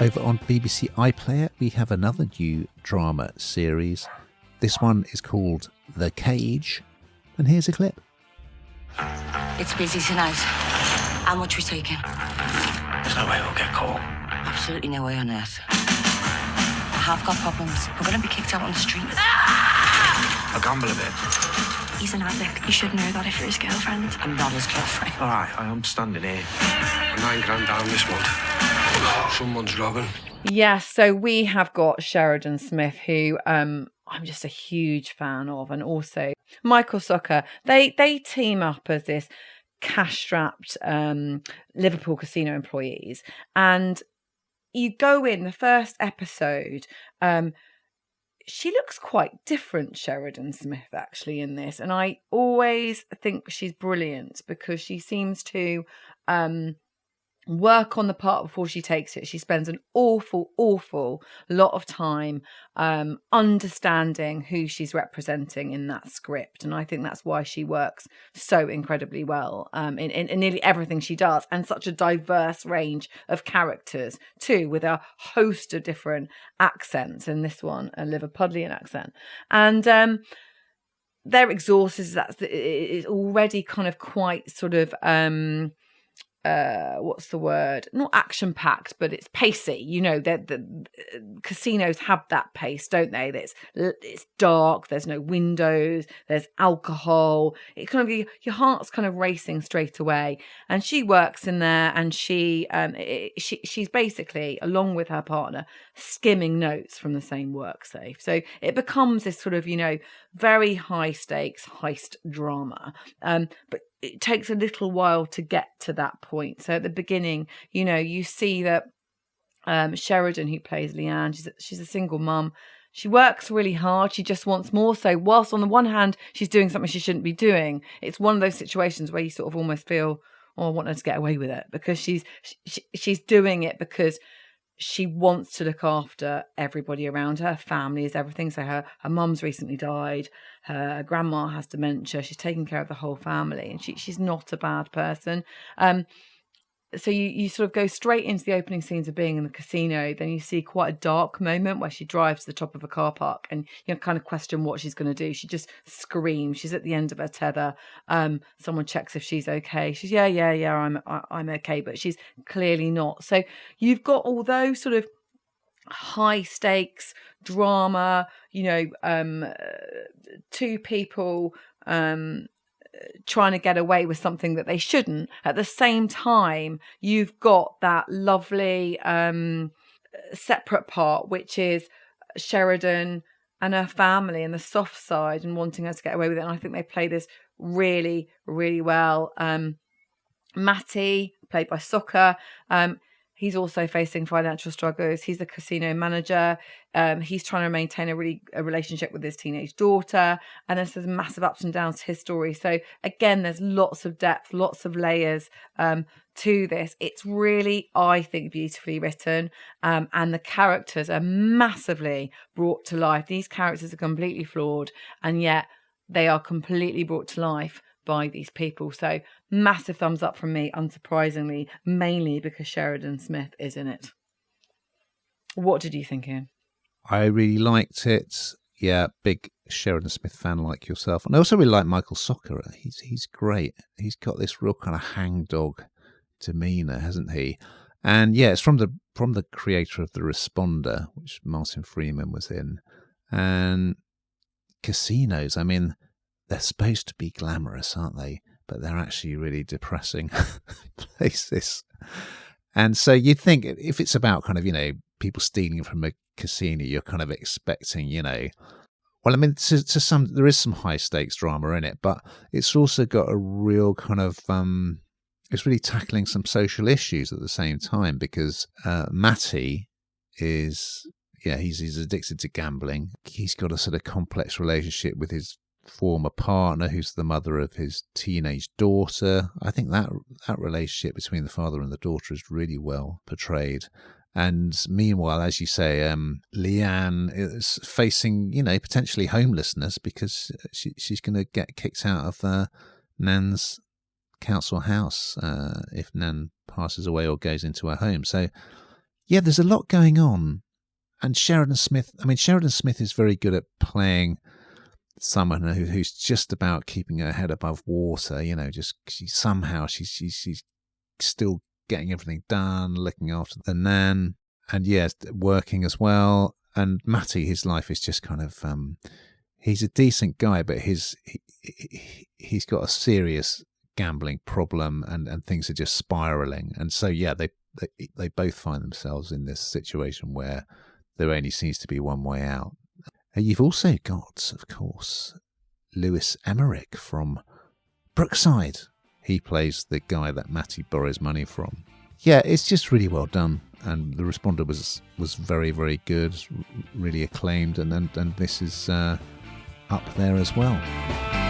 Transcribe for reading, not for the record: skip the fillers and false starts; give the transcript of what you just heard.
Over on BBC iPlayer, we have another new drama series. This one is called The Cage, and here's a clip. It's busy tonight. How much we taking? There's no way we'll get caught. Absolutely no way on earth. I have got problems. We're going to be kicked out on the street. Ah! I'll gamble a bit. He's an addict. You should know that if you're his girlfriend. I'm not his girlfriend. All right, I am standing here. I'm £9,000 down this month. Someone's robbing. Yes, so we have got Sheridan Smith, who I'm just a huge fan of, and also Michael Socha. They team up as this cash-strapped Liverpool casino employees, and you go in the first episode. She looks quite different, Sheridan Smith, actually, in this, and I always think she's brilliant because she seems to work on the part before she takes it. She spends an awful lot of time understanding who she's representing in that script, and I think that's why she works so incredibly well in nearly everything she does, and such a diverse range of characters too, with a host of different accents. In this one, a Liverpudlian accent, and they're exhausted. That's it's already kind of quite sort of what's the word? Not action-packed, but it's pacey. You know, the casinos have that pace, don't they? It's dark. There's no windows. There's alcohol. It kind of your heart's kind of racing straight away. And she works in there, and she's basically, along with her partner, skimming notes from the same work safe. So it becomes this sort of, very high stakes heist drama. But it takes a little while to get to that point. So at the beginning, you see that Sheridan, who plays Leanne, she's a single mum. She works really hard. She just wants more. So whilst on the one hand, she's doing something she shouldn't be doing, it's one of those situations where you sort of almost feel, oh, I want her to get away with it, because she's doing it because she wants to look after everybody around her. Her family is everything. So her mum's recently died. Her grandma has dementia. She's taking care of the whole family, and she's not a bad person. So you sort of go straight into the opening scenes of being in the casino. Then you see quite a dark moment where she drives to the top of a car park, and you kind of question what she's going to do. She just screams. She's at the end of her tether. Someone checks if she's okay. She's I'm okay, but she's clearly not. So you've got all those sort of high stakes drama. Two people trying to get away with something that they shouldn't. At the same time, you've got that lovely separate part, which is Sheridan and her family and the soft side and wanting her to get away with it. And I think they play this really, really well. Matty, played by Socha, he's also facing financial struggles. He's the casino manager. He's trying to maintain a relationship with his teenage daughter. And there's massive ups and downs to his story. So again, there's lots of depth, lots of layers to this. It's really, I think, beautifully written. And the characters are massively brought to life. These characters are completely flawed, and yet they are completely brought to life by these people. So massive thumbs up from me, unsurprisingly, mainly because Sheridan Smith is in it. What did you think, Ian? I really liked it. Yeah, big Sheridan Smith fan like yourself. And I also really like Michael Socha. He's great. He's got this real kind of hangdog demeanour, hasn't he? And yeah, it's from the creator of The Responder, which Martin Freeman was in. And casinos, I mean, they're supposed to be glamorous, aren't they? But they're actually really depressing places. And so you'd think if it's about kind of, people stealing from a casino, you're kind of expecting, well, I mean, there is some high stakes drama in it, but it's also got a real kind of, it's really tackling some social issues at the same time, because Matty is, he's addicted to gambling. He's got a sort of complex relationship with his former partner, who's the mother of his teenage daughter. I think that relationship between the father and the daughter is really well portrayed. And meanwhile, as you say, Leanne is facing, potentially homelessness because she's going to get kicked out of Nan's council house if Nan passes away or goes into her home. So yeah, there's a lot going on. And Sheridan Smith is very good at playing someone who's just about keeping her head above water. You know, just she's still getting everything done, looking after the nan, and yes, working as well. And Matty, his life is just kind of he's a decent guy, but he's got a serious gambling problem, and things are just spiraling. And so yeah, they both find themselves in this situation where there only seems to be one way out. You've also got, of course, Lewis Emmerich from Brookside. He plays the guy that Matty borrows money from. Yeah, it's just really well done, and the responder was very, very good, really acclaimed, and this is up there as well.